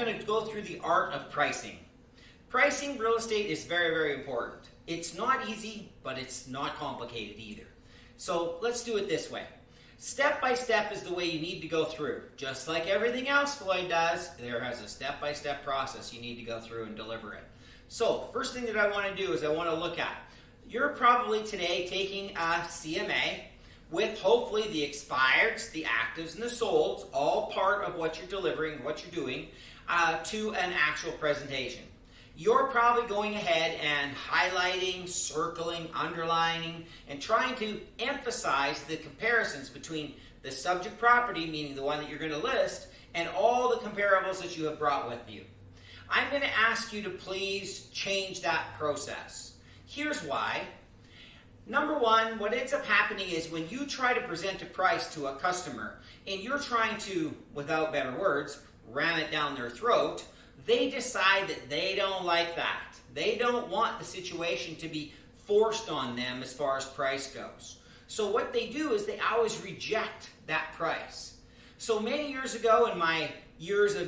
going to go through the art of pricing. Pricing real estate is very, very important. It's not easy, but it's not complicated either. So let's do it this way. Step by step is the way you need to go through. Just like everything else Floyd does, there has a step-by-step process you need to go through and deliver it. So first thing that I want to do is I want to look at, you're probably today taking a CMA with hopefully the expireds, the actives, and the solds, all part of what you're delivering, what you're doing, to an actual presentation. You're probably going ahead and highlighting, circling, underlining, and trying to emphasize the comparisons between the subject property, meaning the one that you're going to list, and all the comparables that you have brought with you. I'm going to ask you to please change that process. Here's why. Number one, what ends up happening is when you try to present a price to a customer and you're trying to, without better words, ram it down their throat, they decide that they don't like that. They don't want the situation to be forced on them as far as price goes. So what they do is they always reject that price. So many years ago, in my years of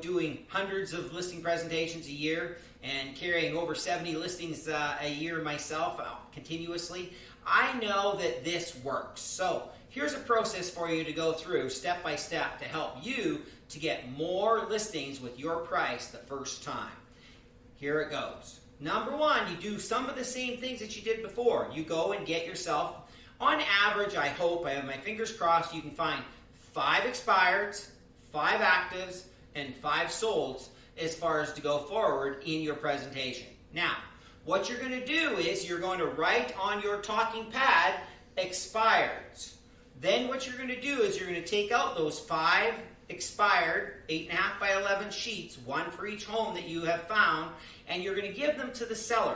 doing hundreds of listing presentations a year and carrying over 70 listings a year myself continuously, I know that this works. So here's a process for you to go through step by step to help you to get more listings with your price the first time. Here it goes. Number one, you do some of the same things that you did before. You go and get yourself, on average, I hope, I have my fingers crossed, you can find 5 expireds, 5 actives, and 5 solds as far as to go forward in your presentation. Now, what you're going to do is you're going to write on your talking pad expireds. Then what you're going to do is you're going to take out those 5 expired 8.5 by 11 sheets, one for each home that you have found, and you're going to give them to the seller.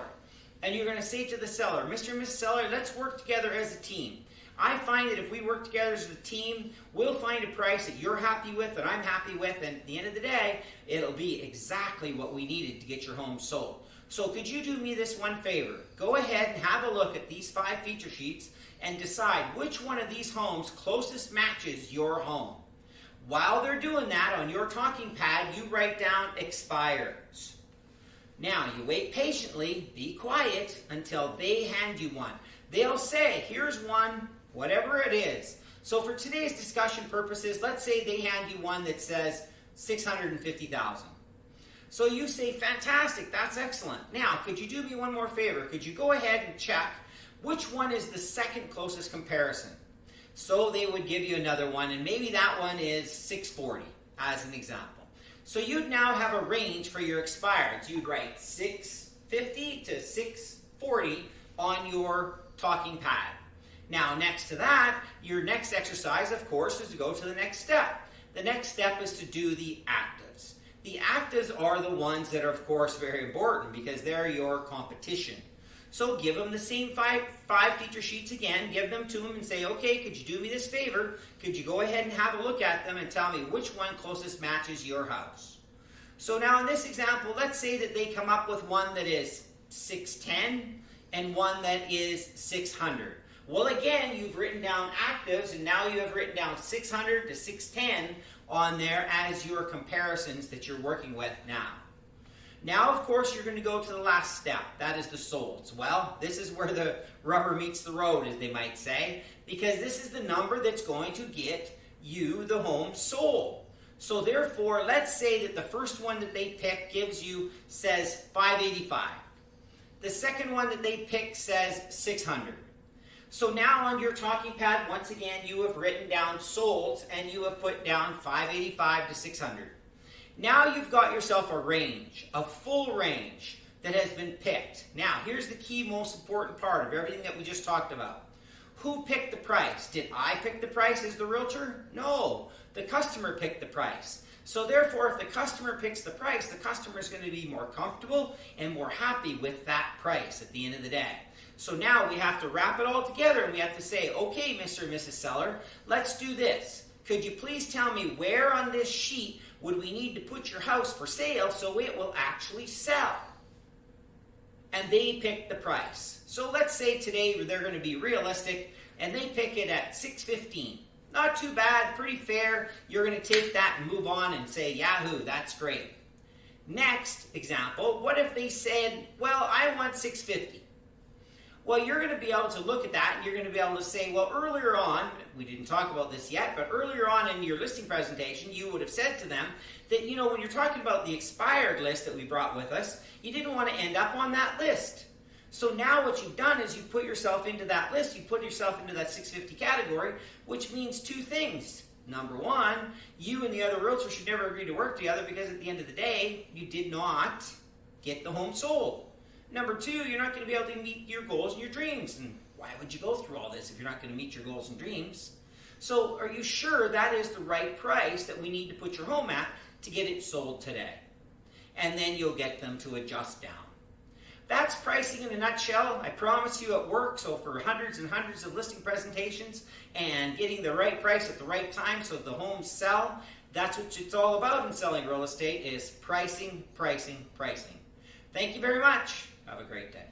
And you're going to say to the seller, Mr. and Mrs. Seller, let's work together as a team. I find that if we work together as a team, we'll find a price that you're happy with, that I'm happy with, and at the end of the day, it'll be exactly what we needed to get your home sold. So could you do me this one favor? Go ahead and have a look at these 5 feature sheets and decide which one of these homes closest matches your home. While they're doing that, on your talking pad, you write down expireds. Now, you wait patiently, be quiet, until they hand you one. They'll say, here's one, whatever it is. So for today's discussion purposes, let's say they hand you one that says $650,000. So you say, fantastic, that's excellent. Now, could you do me one more favor? Could you go ahead and check which one is the second closest comparison? So they would give you another one, and maybe that one is 640 as an example. So you'd now have a range for your expireds. You'd write 650 to 640 on your talking pad. Now, next to that, your next exercise, of course, is to go to the next step. The next step is to do the actives. The actives are the ones that are, of course, very important because they're your competition. So give them the same five feature sheets again, give them to them and say, okay, could you do me this favor? Could you go ahead and have a look at them and tell me which one closest matches your house? So now in this example, let's say that they come up with one that is 610 and one that is 600. Well, again, you've written down actives and now you have written down 600 to 610 on there as your comparisons that you're working with now. Now, of course, you're going to go to the last step. That is the solds. Well, this is where the rubber meets the road, as they might say, because this is the number that's going to get you the home sold. So therefore, let's say that the first one that they pick says 585. The second one that they pick says 600. So now on your talking pad, once again, you have written down solds and you have put down 585 to 600. Now you've got yourself a range, a full range that has been picked. Now, here's the key, most important part of everything that we just talked about. Who picked the price? Did I pick the price as the realtor? No, the customer picked the price. So therefore, if the customer picks the price, the customer is going to be more comfortable and more happy with that price at the end of the day. So now we have to wrap it all together and we have to say, okay, Mr. and Mrs. Seller, let's do this. Could you please tell me where on this sheet would we need to put your house for sale so it will actually sell? And they pick the price. So let's say today they're going to be realistic and they pick it at $615. Not too bad, pretty fair. You're going to take that and move on and say, yahoo, that's great. Next example, what if they said, well, I want $650. Well, you're going to be able to look at that and you're going to be able to say, well, earlier on, we didn't talk about this yet, but earlier on in your listing presentation, you would have said to them that, you know, when you're talking about the expired list that we brought with us, you didn't want to end up on that list. So now what you've done is you put yourself into that list, you put yourself into that 650 category, which means two things. Number one, you and the other realtor should never agree to work together because at the end of the day, you did not get the home sold. Number two, you're not going to be able to meet your goals and your dreams. And why would you go through all this if you're not going to meet your goals and dreams? So are you sure that is the right price that we need to put your home at to get it sold today? And then you'll get them to adjust down. That's pricing in a nutshell. I promise you it works. So for hundreds and hundreds of listing presentations and getting the right price at the right time so the homes sell, that's what it's all about in selling real estate, is pricing, pricing, pricing. Thank you very much. Have a great day.